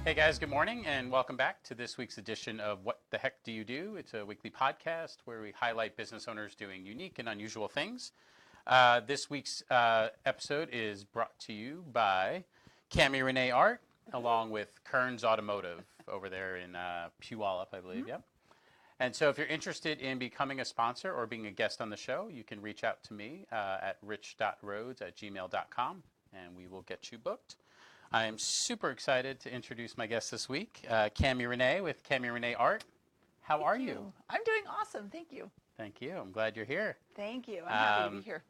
Hey guys, good morning and welcome back to this week's edition of What the Heck Do You Do? It's a weekly podcast where we highlight business owners doing unique and unusual things. This week's episode is brought to you by Cami Renee Art along with Kearns Automotive over there in Puyallup, I believe. Yep. And so if you're interested in becoming a sponsor or being a guest on the show, you can reach out to me at rich.rhodes@gmail.com and we will get you booked. I am super excited to introduce my guest this week, Cami Renee with Cami Renee Art. How are you? I'm doing awesome. Thank you. Thank you. I'm glad you're here. Thank you. I'm happy to be here.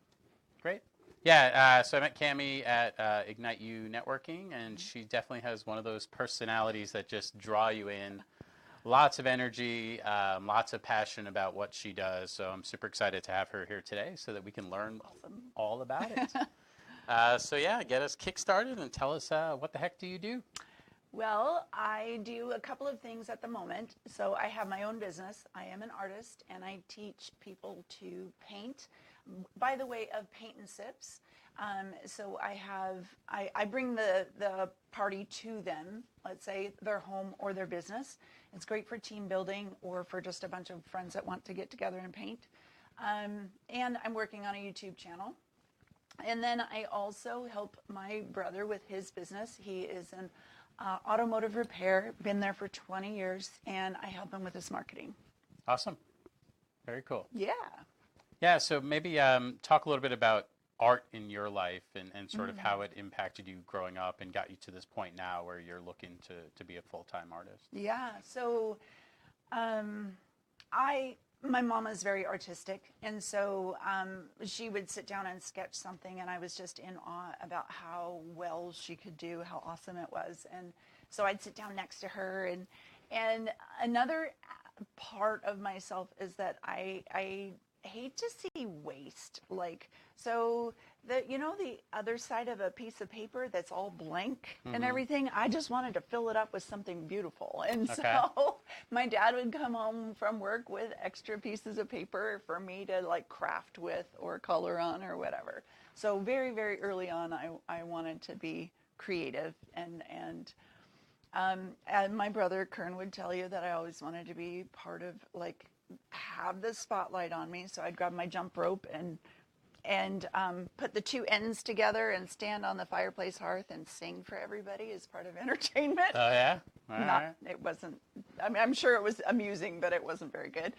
Great. Yeah, so I met Cami at Ignite You Networking, and she definitely has one of those personalities that just draw you in. Lots of energy, lots of passion about what she does. So I'm super excited to have her here today so that we can learn all about it. So yeah, get us kick-started and tell us what the heck do you do? Well, I do a couple of things at the moment. So I have my own business. I am an artist, and I teach people to paint by the way of paint and sips. So I bring the party to them, let's say their home or their business. It's great for team building or for just a bunch of friends that want to get together and paint. And I'm working on a YouTube channel. And then I also help my brother with his business. He is an automotive repair, been there for 20 years, and I help him with his marketing. Awesome. Very cool. Yeah. Yeah, so maybe talk a little bit about art in your life and sort of how it impacted you growing up and got you to this point now where you're looking to be a full-time artist. Yeah, so my mom is very artistic, and so she would sit down and sketch something, and I was just in awe about how well she could do, how awesome it was. And so I'd sit down next to her, and another part of myself is that I hate to see waste. Like, so the other side of a piece of paper that's all blank and everything, I just wanted to fill it up with something beautiful. And so my dad would come home from work with extra pieces of paper for me to like craft with or color on or whatever. So very, very early on, I wanted to be creative, and my brother Kern would tell you that I always wanted to be part of, like, have the spotlight on me. So I'd grab my jump rope and put the two ends together and stand on the fireplace hearth and sing for everybody as part of entertainment. Oh yeah? All right. It wasn't, I mean, I'm sure it was amusing, but it wasn't very good.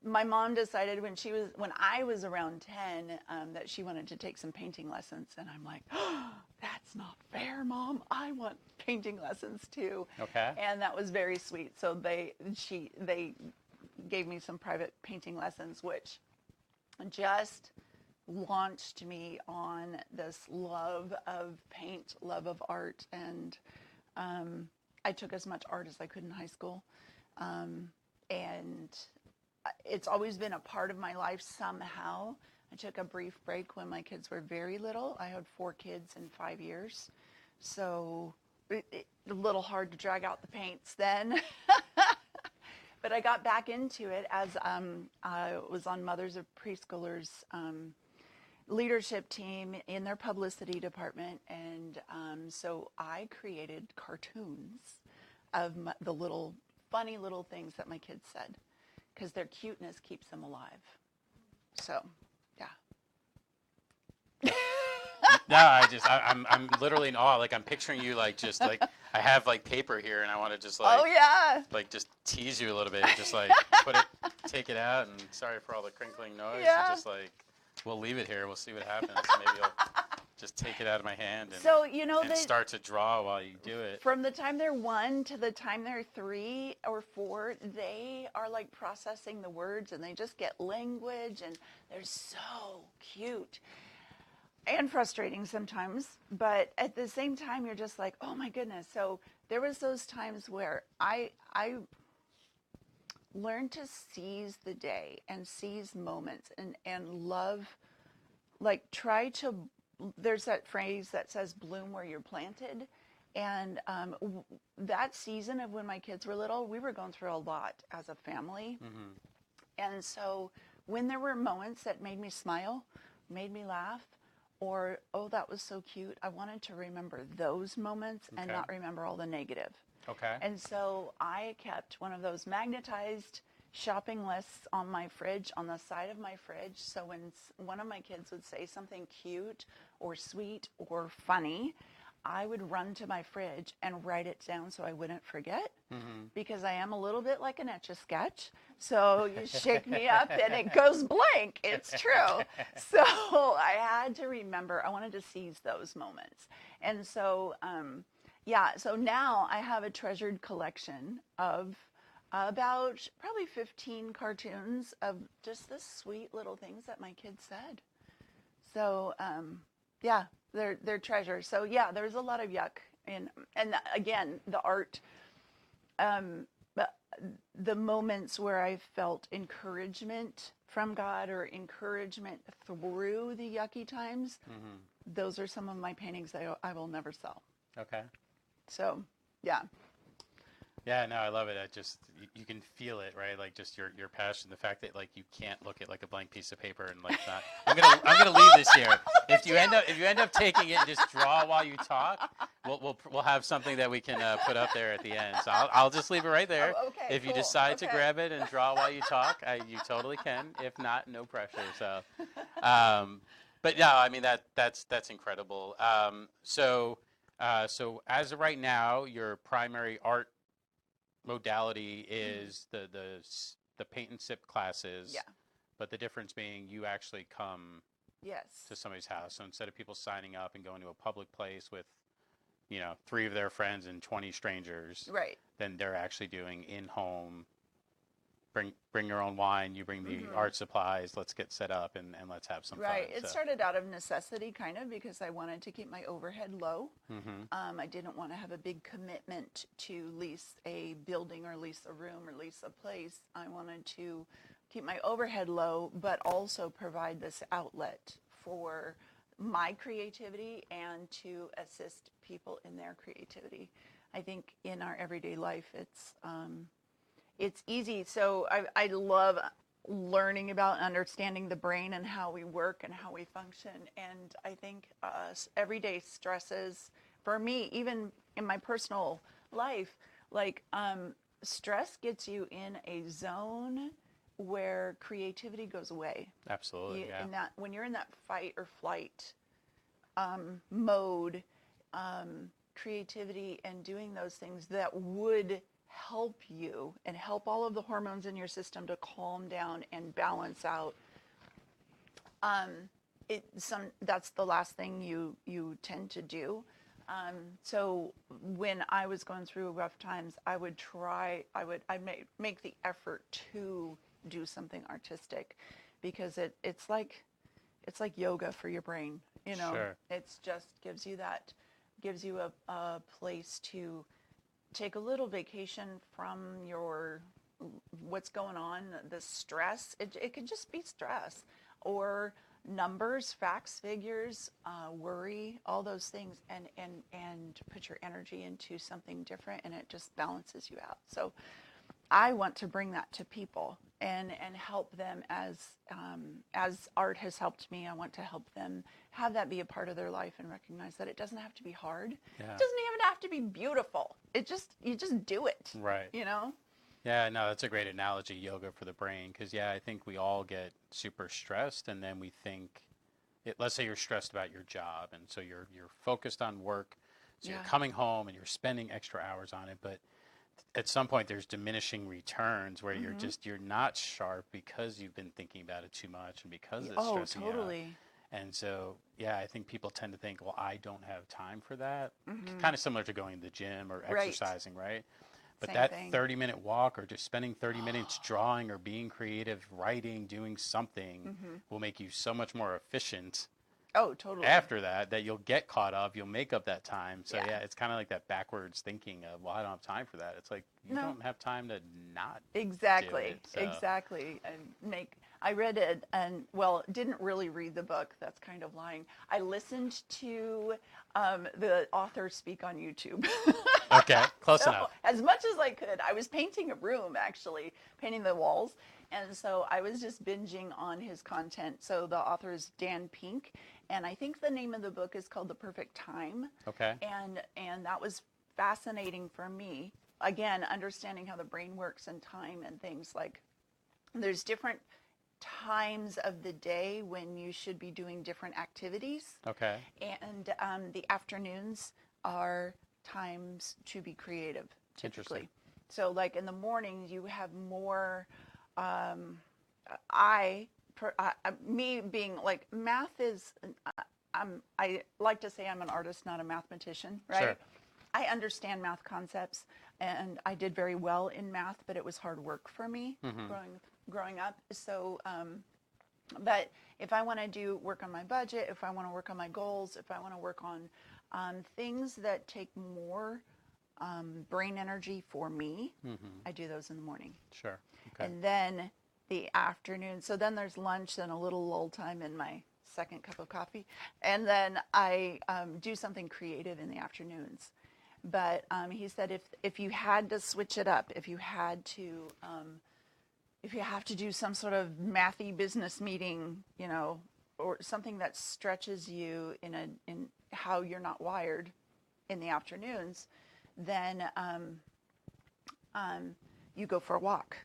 My mom decided when I was around 10 that she wanted to take some painting lessons, and I'm like, oh, that's not fair, Mom. I want painting lessons too. Okay. And that was very sweet. So they gave me some private painting lessons, which just launched me on this love of paint, love of art, and I took as much art as I could in high school, and it's always been a part of my life somehow. I took a brief break when my kids were very little. I had 4 kids in 5 years, so a little hard to drag out the paints then. But I got back into it as I was on Mothers of Preschoolers leadership team in their publicity department, and so I created cartoons of the little funny little things that my kids said, because their cuteness keeps them alive. So, yeah. No, I'm literally in awe. Like, I'm picturing you like just like I have like paper here, and I want to just like, oh yeah, like just tease you a little bit, just like take it out, and sorry for all the crinkling noise. Yeah. And just like we'll leave it here. We'll see what happens. Maybe I'll just take it out of my hand and, so, and start to draw while you do it. From the time they're 1 to the time they're 3 or 4, they are like processing the words, and they just get language, and they're so cute and frustrating sometimes. But at the same time, you're just like, oh my goodness. So there was those times where I learned to seize the day and seize moments and love, like there's that phrase that says bloom where you're planted. And that season of when my kids were little, we were going through a lot as a family. Mm-hmm. And so when there were moments that made me smile, made me laugh, or, oh, that was so cute. I wanted to remember those moments and Okay. not remember all the negative. Okay. And so I kept one of those magnetized shopping lists on my fridge, on the side of my fridge. So when one of my kids would say something cute or sweet or funny, I would run to my fridge and write it down so I wouldn't forget, because I am a little bit like an Etch-a-Sketch. So you shake me up and it goes blank. It's true. So I had to remember, I wanted to seize those moments. And so, so now I have a treasured collection of about probably 15 cartoons of just the sweet little things that my kids said. So, they're treasures. So yeah, there's a lot of yuck. And again, the art, but the moments where I felt encouragement from God or encouragement through the yucky times, those are some of my paintings that I will never sell. Okay. So, yeah. Yeah, no, I love it. You can feel it, right? Like just your passion, the fact that like you can't look at like a blank piece of paper and like not. I'm gonna leave this here. If you end up taking it and just draw while you talk, we'll have something that we can put up there at the end. So I'll just leave it right there. Oh, okay, if you cool. decide to Okay. grab it and draw while you talk, you totally can. If not, no pressure. So, but yeah, I mean that's incredible. So as of right now, your primary art modality is the paint and sip classes. Yeah. But the difference being you actually come Yes. to somebody's house. So instead of people signing up and going to a public place with, 3 of their friends and 20 strangers, Right. then they're actually doing in-home, bring your own wine, you bring the art supplies, let's get set up and let's have some Right. fun. It started out of necessity, kind of, because I wanted to keep my overhead low. I didn't want to have a big commitment to lease a building or lease a room or lease a place. I wanted to keep my overhead low, but also provide this outlet for my creativity and to assist people in their creativity. I think in our everyday life, it's easy. So I love learning about and understanding the brain and how we work and how we function. And I think everyday stresses, for me, even in my personal life, like stress gets you in a zone where creativity goes away. Absolutely, yeah. When you're in that fight or flight mode, creativity and doing those things that would help you and help all of the hormones in your system to calm down and balance out. That's the last thing you tend to do. So when I was going through rough times, I'd make the effort to do something artistic, because it's like yoga for your brain. Sure. It's just gives you a place to take a little vacation from what's going on, the stress. It could just be stress or numbers, facts, figures, worry, all those things, and put your energy into something different, and it just balances you out. So I want to bring that to people and help them as art has helped me. I want to help them have that be a part of their life and recognize that it doesn't have to be hard. Yeah. It doesn't even have to be beautiful. You just do it. Right. Yeah, no, that's a great analogy, yoga for the brain, because I think we all get super stressed, and then we think, let's say you're stressed about your job, and so you're focused on work, so you're coming home and you're spending extra hours on it, but at some point there's diminishing returns where you're not sharp because you've been thinking about it too much and because it's stressing totally. you out. And so, I think people tend to think, well, I don't have time for that. Kind of similar to going to the gym or exercising, right? But that 30-minute walk or just spending 30 minutes drawing or being creative, writing, doing something will make you so much more efficient. Oh, totally. After that you'll get caught up, you'll make up that time. So it's kind of like that backwards thinking of, well, I don't have time for that. It's like you don't have time to not exactly do it, so. Exactly. I read it and didn't really read the book. That's kind of lying. I listened to the author speak on YouTube. Okay, close enough. As much as I could. I was painting a room, actually, painting the walls. And so I was just binging on his content. So the author is Dan Pink, And I think the name of the book is called The Perfect Time. Okay. And that was fascinating for me. Again, understanding how the brain works and time and things like there's different times of the day when you should be doing different activities. Okay. And the afternoons are times to be creative, typically. So like in the mornings, you have more, me being like, math is, I like to say I'm an artist, not a mathematician, right? Sure. I understand math concepts, and I did very well in math, but it was hard work for me growing up. So, but if I want to work on my budget, if I want to work on my goals, if I want to work on things that take more brain energy for me, I do those in the morning. Sure. Okay. And then the afternoon. So then there's lunch and a little lull time in my second cup of coffee. And then I do something creative in the afternoons. But he said if you had to switch it up, if you have to do some sort of mathy business meeting, you know, or something that stretches you in how you're not wired in the afternoons, then you go for a walk,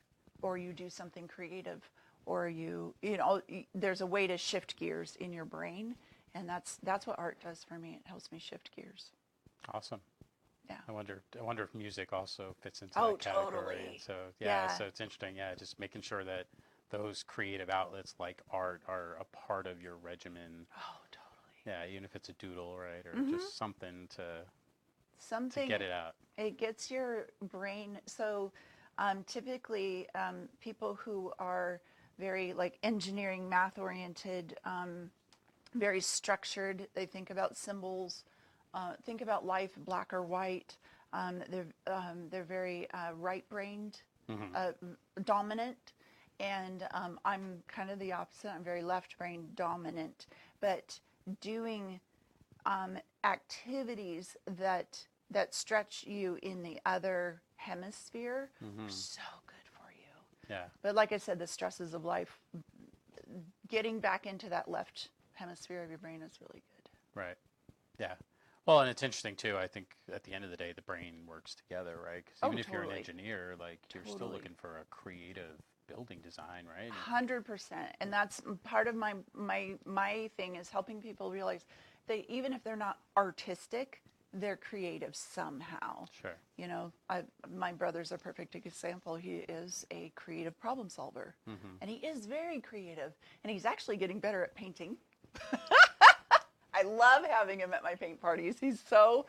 or you do something creative, or you know, there's a way to shift gears in your brain, and that's what art does for me. It helps me shift gears. Awesome. Yeah. I wonder if music also fits into Oh, that category. totally. So Yeah. so it's interesting. Yeah, just making sure that those creative outlets like art are a part of your regimen. Oh, totally. Yeah, even if it's a doodle, right, or just something to get it out. It gets your brain. So typically people who are very like engineering, math oriented, very structured, they think about symbols, think about life black or white. They're very right-brained, dominant, and I'm kind of the opposite. I'm very left-brained dominant, but doing activities that stretch you in the other hemisphere are so good for you. Yeah. But like I said, the stresses of life, getting back into that left hemisphere of your brain is really good. Right. Yeah. Well, and it's interesting too. I think at the end of the day, the brain works together, right? 'Cause even if you're an engineer, like you're still looking for a creative building design, right? 100%. And that's part of my thing is helping people realize that even if they're not artistic, they're creative somehow. Sure. You know, my brother's a perfect example. He is a creative problem solver, and he is very creative, and he's actually getting better at painting. I love having him at my paint parties. He's so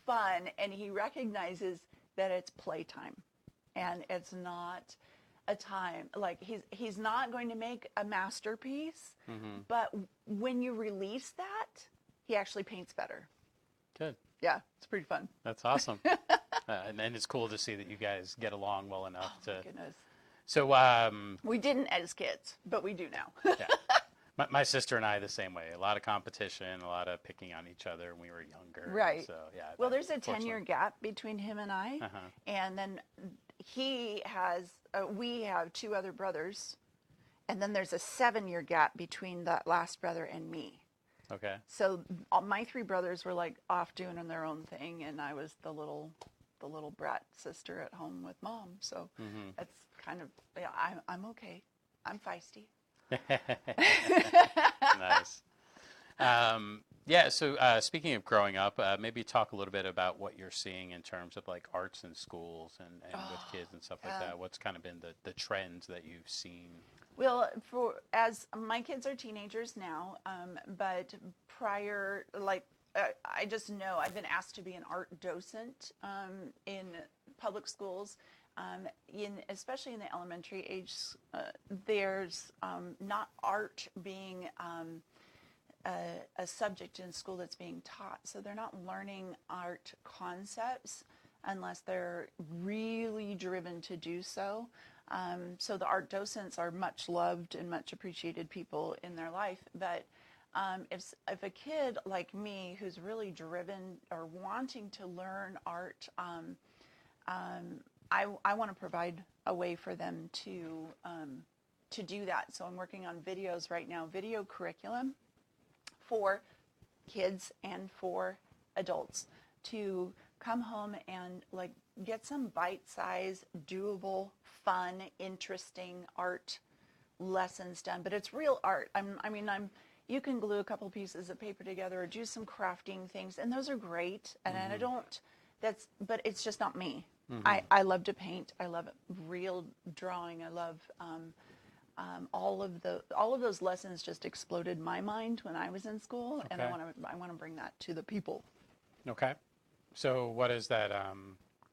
fun, and he recognizes that it's playtime, and it's not a time like he's not going to make a masterpiece, but when you release that, he actually paints better. Good. Yeah, it's pretty fun. That's awesome. And it's cool to see that you guys get along well enough Oh, my goodness. So, we didn't as kids, but we do now. yeah. My sister and I the same way. A lot of competition, a lot of picking on each other when we were younger. Right. So, yeah. Well, there's a 10-year gap between him and I. And then he has, we have two other brothers. And then there's a 7-year gap between that last brother and me. Okay. So my three brothers were like off doing their own thing, and I was the little brat sister at home with mom. So that's kind of, yeah, I'm okay. I'm feisty. Nice. Yeah. So speaking of growing up, maybe talk a little bit about what you're seeing in terms of like arts in schools and with kids and stuff like that. What's kind of been the trends that you've seen? Well, as my kids are teenagers now, but prior, like I just know I've been asked to be an art docent in public schools, especially in the elementary age. There's not art being a subject in school that's being taught, so they're not learning art concepts unless they're really driven to do so. So the art docents are much loved and much appreciated people in their life. But if a kid like me who's really driven or wanting to learn art, I want to provide a way for them to do that. So I'm working on videos right now, video curriculum for kids and for adults to come home and like get some bite-sized, doable, fun, interesting art lessons done. But it's real art. You can glue a couple pieces of paper together or do some crafting things, and those are great. And I don't, but it's just not me. I love to paint. I love real drawing. I love all of those lessons just exploded my mind when I was in school, and I want to bring that to the people. Okay. So what is that?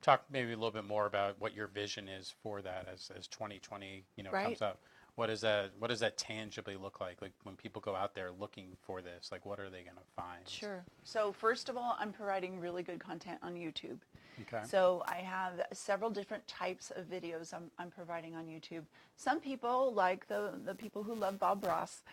Talk maybe a little bit more about what your vision is for that as 2020 comes up. What does that tangibly look like? Like when people go out there looking for this, like what are they going to find? Sure. So first of all, I'm providing really good content on YouTube. Okay. So I have several different types of videos I'm providing on YouTube. Some people, like the people who love Bob Ross,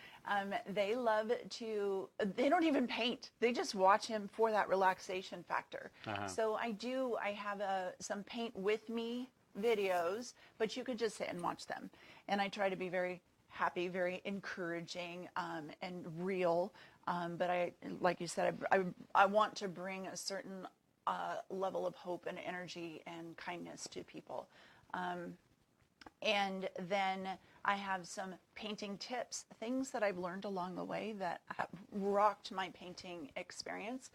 they don't even paint. They just watch him for that relaxation factor. So I have some paint with me videos, but you could just sit and watch them. And I try to be very happy, very encouraging, and real. But like you said, I want to bring a certain level of hope and energy and kindness to people. And then I have some painting tips, things that I've learned along the way that have rocked my painting experience,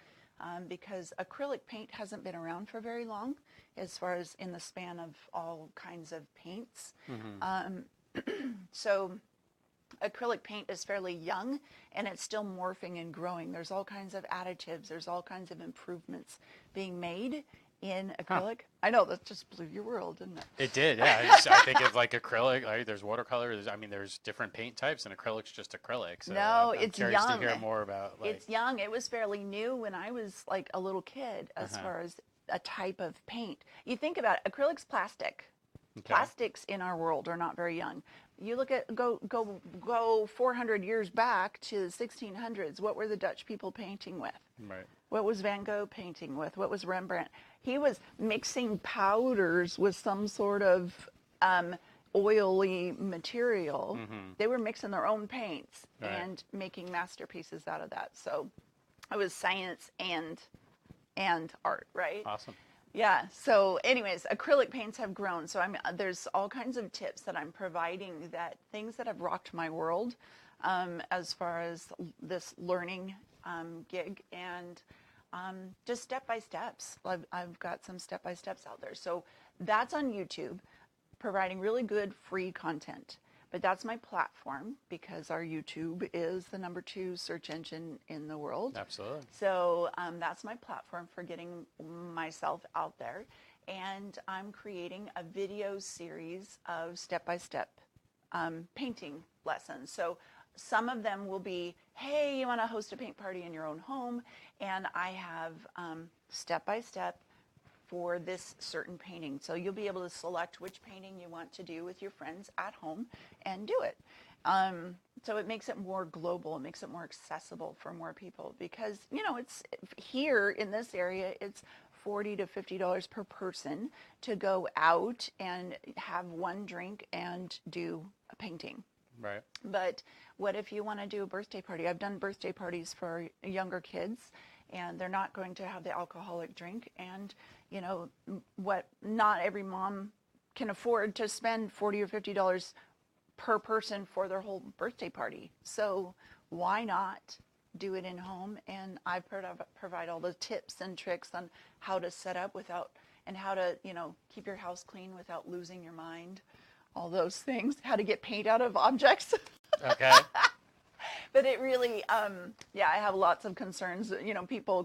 because acrylic paint hasn't been around for very long as far as in the span of all kinds of paints. So acrylic paint is fairly young, and it's still morphing and growing. There's all kinds of additives. There's all kinds of improvements being made in acrylic. I know, that just blew your world, didn't it? It did, yeah. I think of like acrylic, like there's watercolor. There's different paint types, and acrylic's just acrylic. So no, I'm it's curious young. to hear more about. It's young. It was fairly new when I was like a little kid as far as a type of paint. You think about it, acrylic's plastic. Okay. Plastics in our world are not very young. You look at go 400 years back to the 1600s. What were the Dutch people painting with? Right. What was Van Gogh painting with? What was Rembrandt? He was mixing powders with some sort of oily material. They were mixing their own paints and making masterpieces out of that. So it was science and art, right? Awesome. Yeah. So anyways, acrylic paints have grown. So there's all kinds of tips that I'm providing, that things that have rocked my world as far as this learning gig, and just step-by-steps. I've got some step-by-steps out there. So that's on YouTube, providing really good free content. But that's my platform, because our YouTube is the #2 search engine in the world. Absolutely. So that's my platform for getting myself out there. And I'm creating a video series of step-by-step painting lessons. So some of them will be, hey, you want to host a paint party in your own home? And I have step-by-step for this certain painting. So you'll be able to select which painting you want to do with your friends at home and do it. So it makes it more global. It makes it more accessible for more people, because, it's here in this area, it's $40 to $50 per person to go out and have one drink and do a painting. Right. But what if you want to do a birthday party? I've done birthday parties for younger kids, and they're not going to have the alcoholic drink. And, not every mom can afford to spend $40 or $50 per person for their whole birthday party. So why not do it in home? And I provide all the tips and tricks on how to set up and how to, keep your house clean without losing your mind. All those things, how to get paint out of objects. Okay. But it really, I have lots of concerns,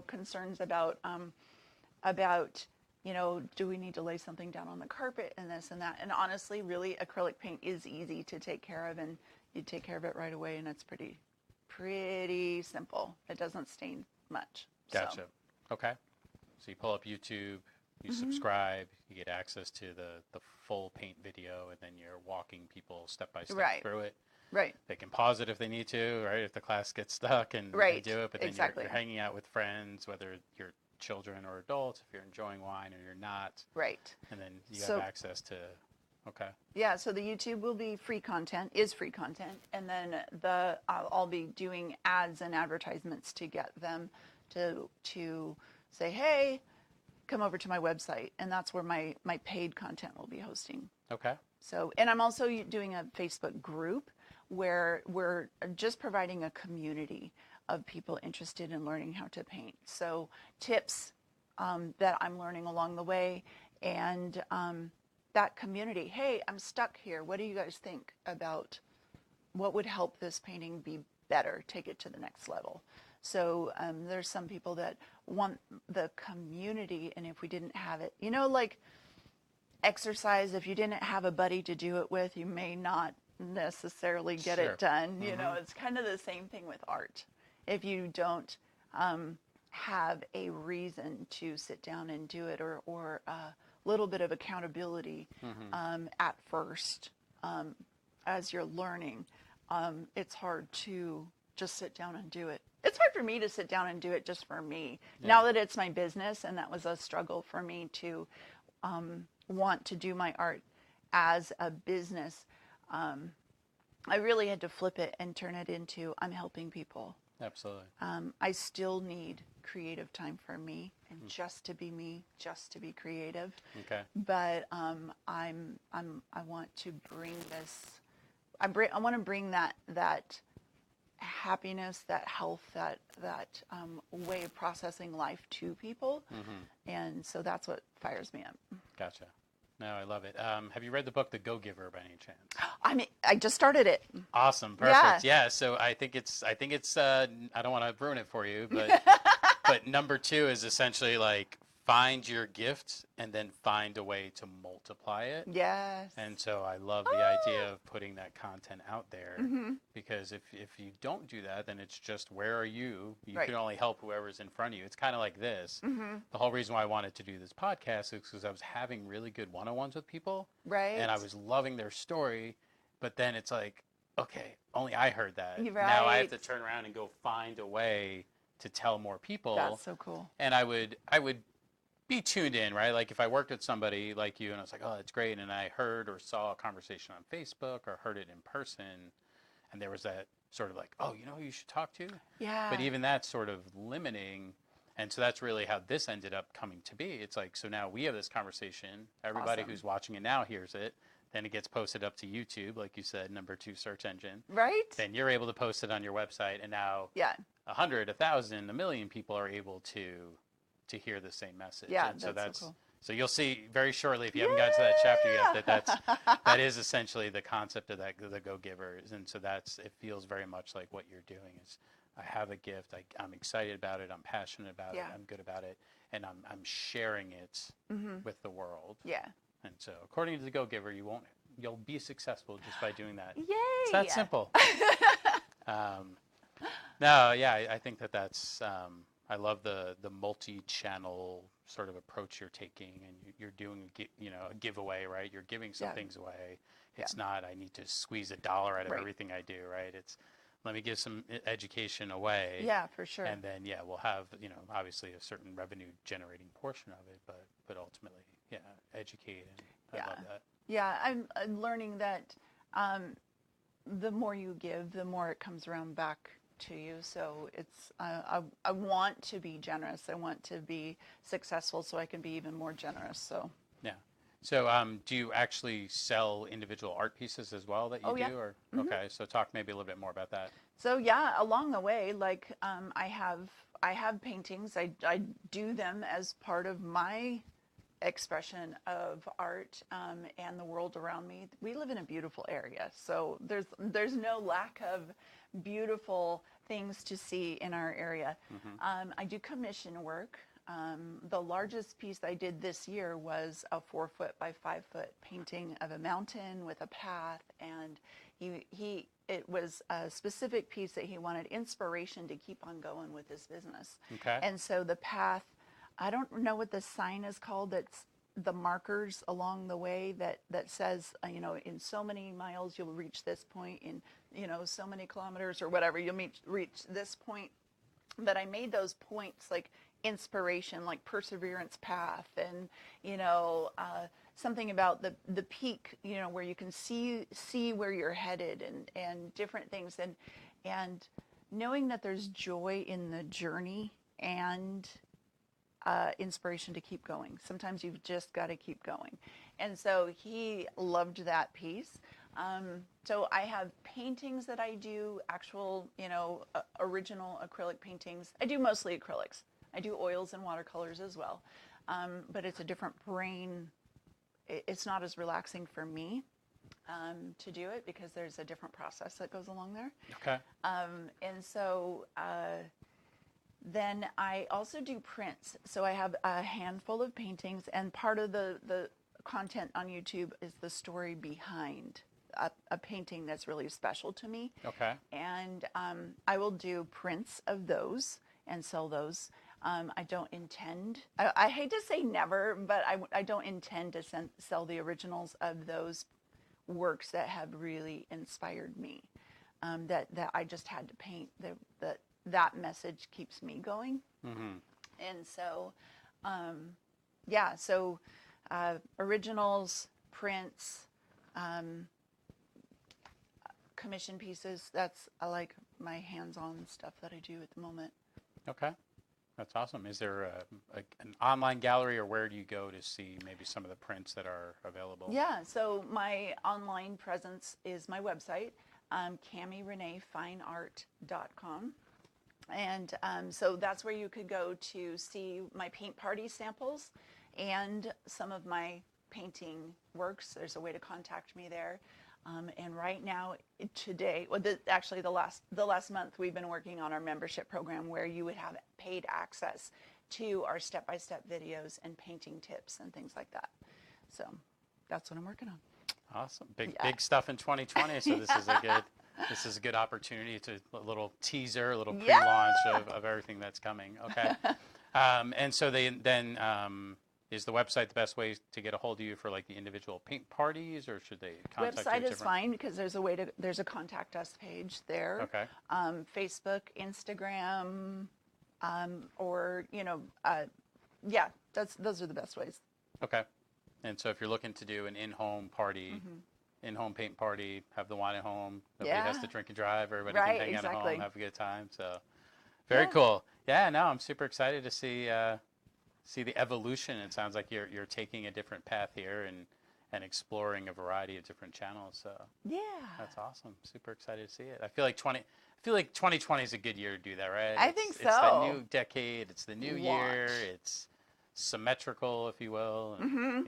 concerns about, do we need to lay something down on the carpet and this and that? And honestly, really, acrylic paint is easy to take care of, and you take care of it right away, and it's pretty simple. It doesn't stain much. Gotcha. So. Okay. So you pull up YouTube, you subscribe, you get access to the full paint video, and then you're walking people step by step through it. Right. They can pause it if they need to, right? If the class gets stuck and they do it, but then you're hanging out with friends, whether you're children or adults, if you're enjoying wine or you're not. Right. And then you have access to Okay. Yeah, so the YouTube will be free content, and then I'll be doing ads and advertisements to get them to say, hey, come over to my website, and that's where my paid content will be hosting. Okay. So, and I'm also doing a Facebook group where we're just providing a community of people interested in learning how to paint. So tips that I'm learning along the way, and that community. Hey, I'm stuck here. What do you guys think about what would help this painting be better, take it to the next level? So there's some people that want the community, and if we didn't have it, like exercise, if you didn't have a buddy to do it with, you may not necessarily get Sure. it done. Mm-hmm. It's kind of the same thing with art. If you don't have a reason to sit down and do it, or a little bit of accountability at first as you're learning, it's hard to just sit down and do it. It's hard for me to sit down and do it just for me. Yeah. Now that it's my business, and that was a struggle for me to want to do my art as a business, I really had to flip it and turn it into I'm helping people. Absolutely. I still need creative time for me, and just to be me, just to be creative. Okay. But I want to bring this. I want to bring that happiness, that health, that way of processing life to people, and so that's what fires me up. Gotcha. No, I love it. Have you read the book The Go-Giver by any chance? I just started it. Awesome. Perfect. Yeah. So I think it's I don't want to ruin it for you, but but number 2 is essentially like find your gift and then find a way to multiply it. Yes. And so I love the idea of putting that content out there, because if you don't do that, then it's just, where are you? You Right. can only help whoever's in front of you. It's kind of like this. The whole reason why I wanted to do this podcast is because I was having really good one-on-ones with people. Right. And I was loving their story, but then it's like, okay, only I heard that. Right. Now I have to turn around and go find a way to tell more people. That's so cool. And I would be tuned in, right? Like if I worked with somebody like you and I was like, oh, that's great, and I heard or saw a conversation on Facebook or heard it in person, and there was that sort of like, oh, you know who you should talk to? Yeah. But even that's sort of limiting. And so that's really how this ended up coming to be. It's like, so now we have this conversation. Everybody Awesome. who's watching it now hears it. Then it gets posted up to YouTube, like you said, number 2 search engine. Right. Then you're able to post it on your website, and now 100, 1,000, 1 million people are able to hear the same message. Yeah, and so that's so cool. So you'll see very shortly, if you haven't got to that chapter yet, that is essentially the concept of the Go-Givers. And so it feels very much like what you're doing is, I have a gift, I'm excited about it, I'm passionate about it, I'm good about it, and I'm sharing it with the world. Yeah. And so according to the Go-Giver, you'll be successful just by doing that. Yay! It's that simple. No, yeah, I think that's I love the multi-channel sort of approach you're taking, and you're doing a giveaway, right? You're giving some things away. It's not I need to squeeze $1 out of everything I do, right? It's let me give some education away. Yeah, for sure. And then we'll have obviously a certain revenue generating portion of it, but ultimately educate, and I love that. Yeah, I'm learning that the more you give, the more it comes around back to you. So it's I want to be generous. I want to be successful so I can be even more generous. So So do you actually sell individual art pieces as well that you do? Or okay, so talk maybe a little bit more about that. So along the way, like I have paintings. I do them as part of my expression of art and the world around me. We live in a beautiful area, so there's no lack of beautiful things to see in our area. I do commission work. The largest piece I did this year was a 4-foot by 5-foot painting of a mountain with a path, and it was a specific piece that he wanted inspiration to keep on going with his business. Okay. And so the path, I don't know what the sign is called, that's the markers along the way that says, in so many miles you'll reach this point, in so many kilometers or whatever you'll reach this point. But I made those points like inspiration, like Perseverance Path, and something about the peak, where you can see where you're headed, and different things, and knowing that there's joy in the journey, and inspiration to keep going. Sometimes you've just got to keep going. And so he loved that piece. So I have paintings that I do, actual, original acrylic paintings. I do mostly acrylics. I do oils and watercolors as well. But it's a different brain. It's not as relaxing for me to do it, because there's a different process that goes along there. Okay. And so then I also do prints. So I have a handful of paintings, and part of the content on YouTube is the story behind a painting that's really special to me. Okay. And I will do prints of those and sell those. I don't intend, I hate to say never, but I don't intend to sell the originals of those works that have really inspired me, that I just had to paint. That message keeps me going. Mm-hmm. And so, so originals, prints, commission pieces, I like my hands-on stuff that I do at the moment. Okay. That's awesome. Is there an online gallery, or where do you go to see maybe some of the prints that are available? Yeah, so my online presence is my website, CamiReneeFineArt.com. And so that's where you could go to see my paint party samples and some of my painting works. There's a way to contact me there. And right now, today, actually the last month, we've been working on our membership program, where you would have paid access to our step-by-step videos and painting tips and things like that. So that's what I'm working on. Awesome. Big stuff in 2020. So this is a good opportunity to a little teaser, a little pre-launch of everything that's coming. Okay. And so is the website the best way to get a hold of you for like the individual paint parties, or should they contact you? Website is fine, because there's a contact us page there. Okay. Facebook, Instagram, or those are the best ways. Okay. And so if you're looking to do an in-home party, in-home paint party, have the wine at home, nobody has to drink and drive, everybody can hang out at home, have a good time. So very cool. Yeah, no, I'm super excited to see the evolution. It sounds like you're taking a different path here and exploring a variety of different channels. So that's awesome. Super excited to see it. I feel like 2020 is a good year to do that, right? I think so. It's the new decade. It's the new year. It's symmetrical, if you will. And,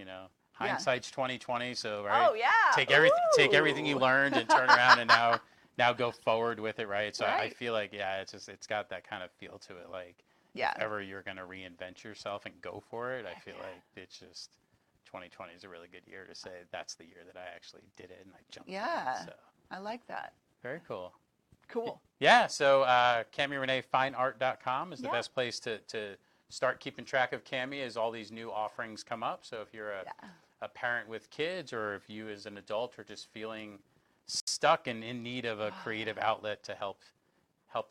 hindsight's 2020. So right. Oh yeah. Take everything you learned and turn around and now go forward with it, right? So I feel like it's got that kind of feel to it, like. If ever you're going to reinvent yourself and go for it, I feel like it's just 2020 is a really good year to say that's the year that I actually did it and I jumped in. So I like that. Very cool. Cool. Yeah, so CamiReneeFineArt.com is the best place to start keeping track of Cami as all these new offerings come up. So if you're a parent with kids, or if you as an adult are just feeling stuck and in need of a creative outlet to help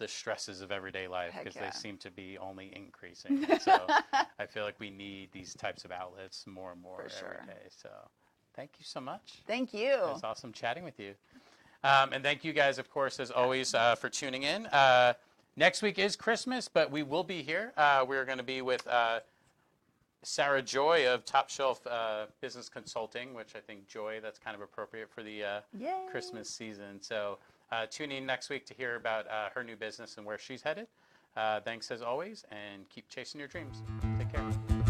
the stresses of everyday life, because they seem to be only increasing. So I feel like we need these types of outlets more and more every day. So thank you so much. Thank you. It was awesome chatting with you. And thank you guys, of course, as always, for tuning in. Next week is Christmas, but we will be here. We're going to be with Sarah Joy of Top Shelf Business Consulting, which I think, Joy, that's kind of appropriate for the Christmas season. So tune in next week to hear about her new business and where she's headed. Thanks as always, and keep chasing your dreams. Take care.